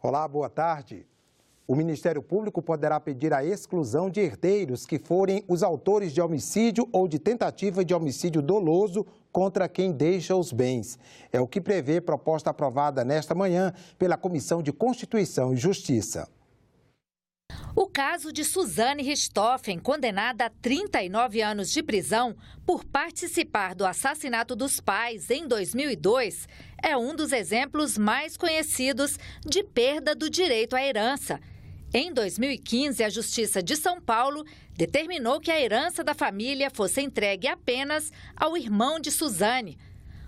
Olá, boa tarde. O Ministério Público poderá pedir a exclusão de herdeiros que forem os autores de homicídio ou de tentativa de homicídio doloso contra quem deixa os bens. É o que prevê proposta aprovada nesta manhã pela Comissão de Constituição e Justiça. O caso de Suzane Richthofen, condenada a 39 anos de prisão por participar do assassinato dos pais em 2002, é um dos exemplos mais conhecidos de perda do direito à herança. Em 2015, a Justiça de São Paulo determinou que a herança da família fosse entregue apenas ao irmão de Suzane.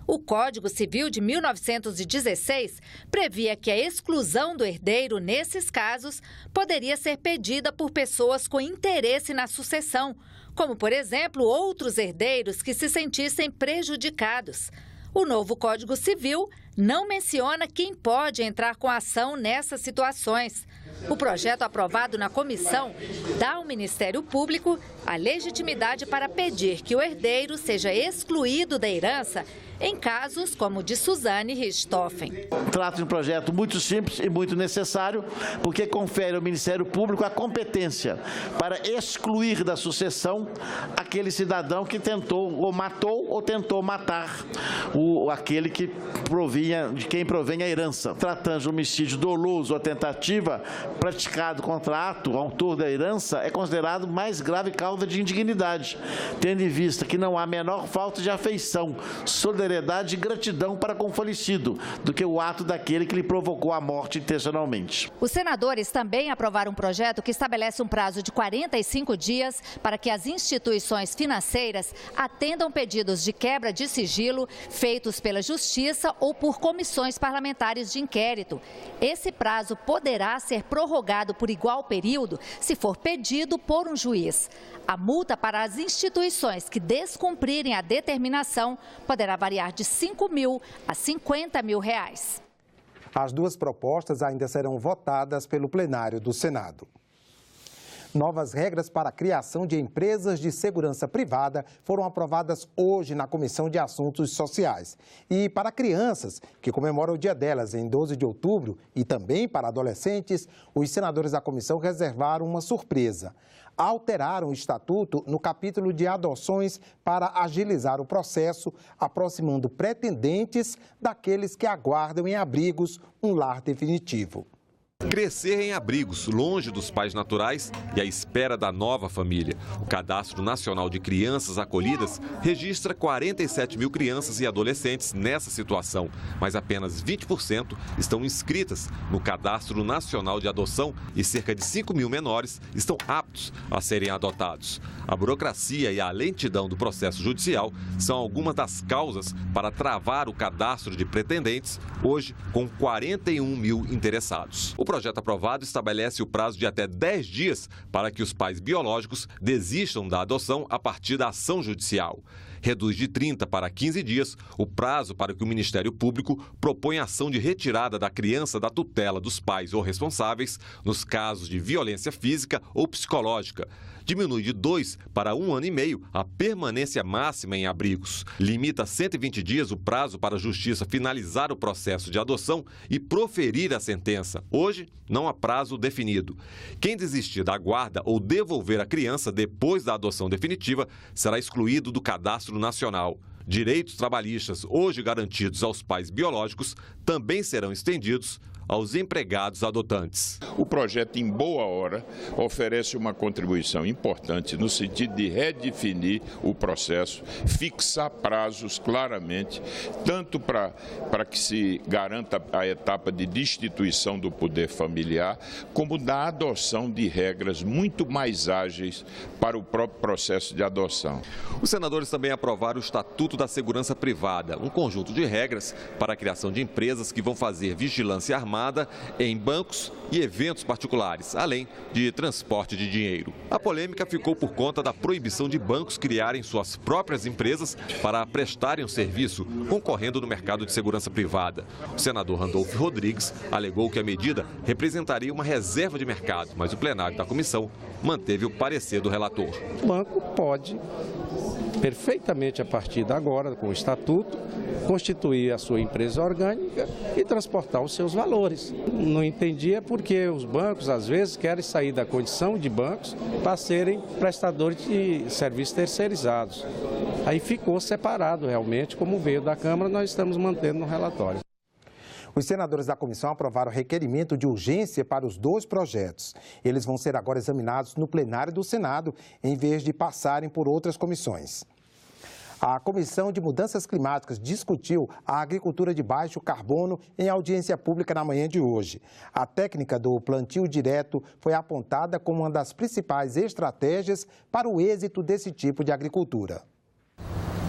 O Código Civil de 1916 previa que a exclusão do herdeiro nesses casos poderia ser pedida por pessoas com interesse na sucessão, como, por exemplo, outros herdeiros que se sentissem prejudicados. O novo Código Civil não menciona quem pode entrar com ação nessas situações. O projeto aprovado na comissão dá ao Ministério Público a legitimidade para pedir que o herdeiro seja excluído da herança em casos como o de Suzane Richthofen. Trata de um projeto muito simples e muito necessário, porque confere ao Ministério Público a competência para excluir da sucessão aquele cidadão que tentou ou matou ou tentou matar aquele que de quem provém a herança. Tratando de homicídio doloso ou tentativa praticado contra ato, autor da herança, é considerado mais grave causa de indignidade, tendo em vista que não há menor falta de afeição, solidariedade e gratidão para com o falecido do que o ato daquele que lhe provocou a morte intencionalmente. Os senadores também aprovaram um projeto que estabelece um prazo de 45 dias para que as instituições financeiras atendam pedidos de quebra de sigilo feitos pela Justiça ou por comissões parlamentares de inquérito. Esse prazo poderá ser prorrogado por igual período se for pedido por um juiz. A multa para as instituições que descumprirem a determinação poderá variar de R$ 5.000 a R$ 50.000. As duas propostas ainda serão votadas pelo plenário do Senado. Novas regras para a criação de empresas de segurança privada foram aprovadas hoje na Comissão de Assuntos Sociais. E para crianças, que comemoram o dia delas em 12 de outubro, e também para adolescentes, os senadores da comissão reservaram uma surpresa. Alteraram o estatuto no capítulo de adoções para agilizar o processo, aproximando pretendentes daqueles que aguardam em abrigos um lar definitivo. Crescer em abrigos, longe dos pais naturais e à espera da nova família. O Cadastro Nacional de Crianças Acolhidas registra 47 mil crianças e adolescentes nessa situação, mas apenas 20% estão inscritas no Cadastro Nacional de Adoção e cerca de 5 mil menores estão aptos a serem adotados. A burocracia e a lentidão do processo judicial são algumas das causas para travar o cadastro de pretendentes, hoje com 41 mil interessados. O projeto aprovado estabelece o prazo de até 10 dias para que os pais biológicos desistam da adoção a partir da ação judicial. Reduz de 30 para 15 dias o prazo para que o Ministério Público proponha ação de retirada da criança da tutela dos pais ou responsáveis nos casos de violência física ou psicológica. Diminui de 2 para 1 ano e meio a permanência máxima em abrigos. Limita a 120 dias o prazo para a Justiça finalizar o processo de adoção e proferir a sentença. Hoje, não há prazo definido. Quem desistir da guarda ou devolver a criança depois da adoção definitiva será excluído do Cadastro Nacional. Direitos trabalhistas hoje garantidos aos pais biológicos também serão estendidos aos empregados adotantes. O projeto, em boa hora, oferece uma contribuição importante no sentido de redefinir o processo, fixar prazos claramente, tanto para que se garanta a etapa de destituição do poder familiar, como da adoção de regras muito mais ágeis para o próprio processo de adoção. Os senadores também aprovaram o Estatuto da Segurança Privada, um conjunto de regras para a criação de empresas que vão fazer vigilância armada em bancos e eventos particulares, além de transporte de dinheiro. A polêmica ficou por conta da proibição de bancos criarem suas próprias empresas para prestarem um serviço, concorrendo no mercado de segurança privada. O senador Randolfo Rodrigues alegou que a medida representaria uma reserva de mercado, mas o plenário da comissão manteve o parecer do relator. O banco pode perfeitamente a partir de agora, com o estatuto, constituir a sua empresa orgânica e transportar os seus valores. Não entendia porque os bancos, às vezes, querem sair da condição de bancos para serem prestadores de serviços terceirizados. Aí ficou separado realmente, como veio da Câmara, nós estamos mantendo no relatório. Os senadores da comissão aprovaram o requerimento de urgência para os 2 projetos. Eles vão ser agora examinados no plenário do Senado, em vez de passarem por outras comissões. A Comissão de Mudanças Climáticas discutiu a agricultura de baixo carbono em audiência pública na manhã de hoje. A técnica do plantio direto foi apontada como uma das principais estratégias para o êxito desse tipo de agricultura.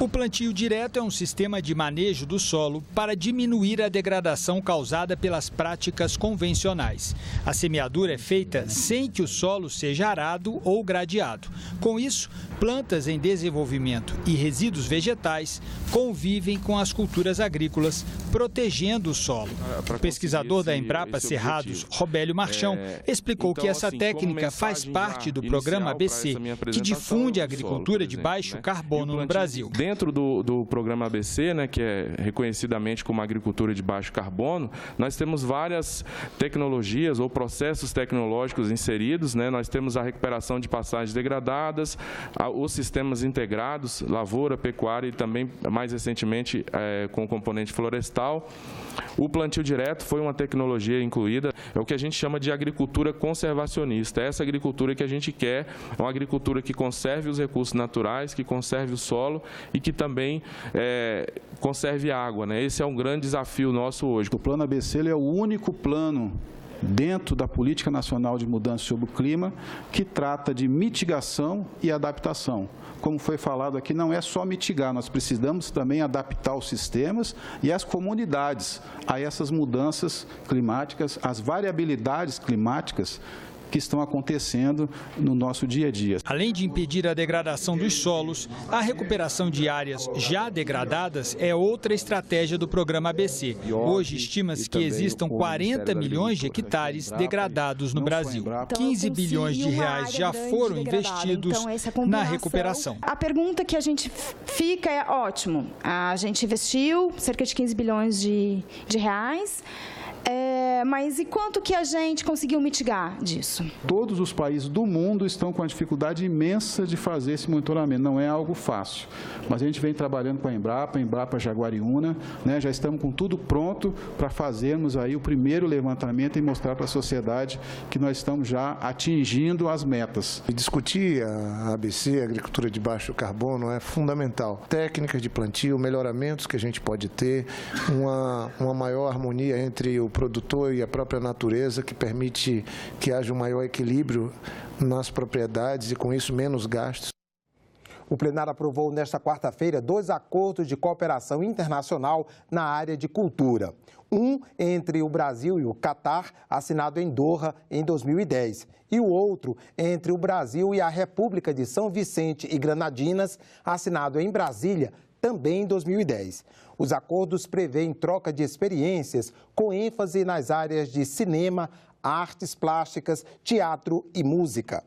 O plantio direto é um sistema de manejo do solo para diminuir a degradação causada pelas práticas convencionais. A semeadura é feita sem que o solo seja arado ou gradeado. Com isso, plantas em desenvolvimento e resíduos vegetais convivem com as culturas agrícolas, protegendo o solo. O pesquisador da Embrapa Cerrados, Robélio Marchão, explicou que essa técnica faz parte do programa ABC, que difunde a agricultura de baixo carbono no Brasil. Dentro do programa ABC, né, que é reconhecidamente como agricultura de baixo carbono, nós temos várias tecnologias ou processos tecnológicos inseridos, né? Nós temos a recuperação de passagens degradadas, os sistemas integrados, lavoura, pecuária e também, mais recentemente, com o componente florestal. O plantio direto foi uma tecnologia incluída, é o que a gente chama de agricultura conservacionista. Essa agricultura que a gente quer é uma agricultura que conserve os recursos naturais, que conserve o solo e que também conserve água, né? Esse é um grande desafio nosso hoje. O Plano ABC é o único plano dentro da Política Nacional de Mudança sobre o Clima que trata de mitigação e adaptação. Como foi falado aqui, não é só mitigar, nós precisamos também adaptar os sistemas e as comunidades a essas mudanças climáticas, as variabilidades climáticas que estão acontecendo no nosso dia a dia. Além de impedir a degradação dos solos, a recuperação de áreas já degradadas é outra estratégia do programa ABC. Hoje, estima-se que existam 40 milhões de hectares degradados no Brasil. 15 bilhões de reais já foram investidos na recuperação. A pergunta que a gente fica é, ótimo, a gente investiu cerca de 15 bilhões de reais, mas e quanto que a gente conseguiu mitigar disso? Todos os países do mundo estão com a dificuldade imensa de fazer esse monitoramento. Não é algo fácil, mas a gente vem trabalhando com a Embrapa Jaguariúna, né? Já estamos com tudo pronto para fazermos aí o primeiro levantamento e mostrar para a sociedade que nós estamos já atingindo as metas. Discutir a ABC, a agricultura de baixo carbono, é fundamental. Técnicas de plantio, melhoramentos que a gente pode ter, uma maior harmonia entre o produtor e a própria natureza, que permite que haja um maior equilíbrio nas propriedades e, com isso, menos gastos. O plenário aprovou nesta quarta-feira 2 acordos de cooperação internacional na área de cultura. Um entre o Brasil e o Catar, assinado em Doha em 2010. E o outro entre o Brasil e a República de São Vicente e Granadinas, assinado em Brasília, também em 2010. Os acordos prevêem troca de experiências com ênfase nas áreas de cinema, artes plásticas, teatro e música.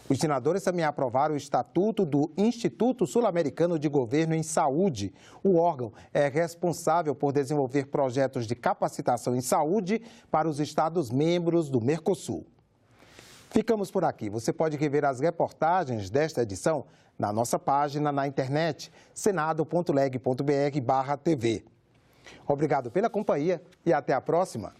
Os senadores também aprovaram o Estatuto do Instituto Sul-Americano de Governo em Saúde. O órgão é responsável por desenvolver projetos de capacitação em saúde para os Estados-membros do Mercosul. Ficamos por aqui. Você pode rever as reportagens desta edição na nossa página na internet, senado.leg.br/tv. Obrigado pela companhia e até a próxima.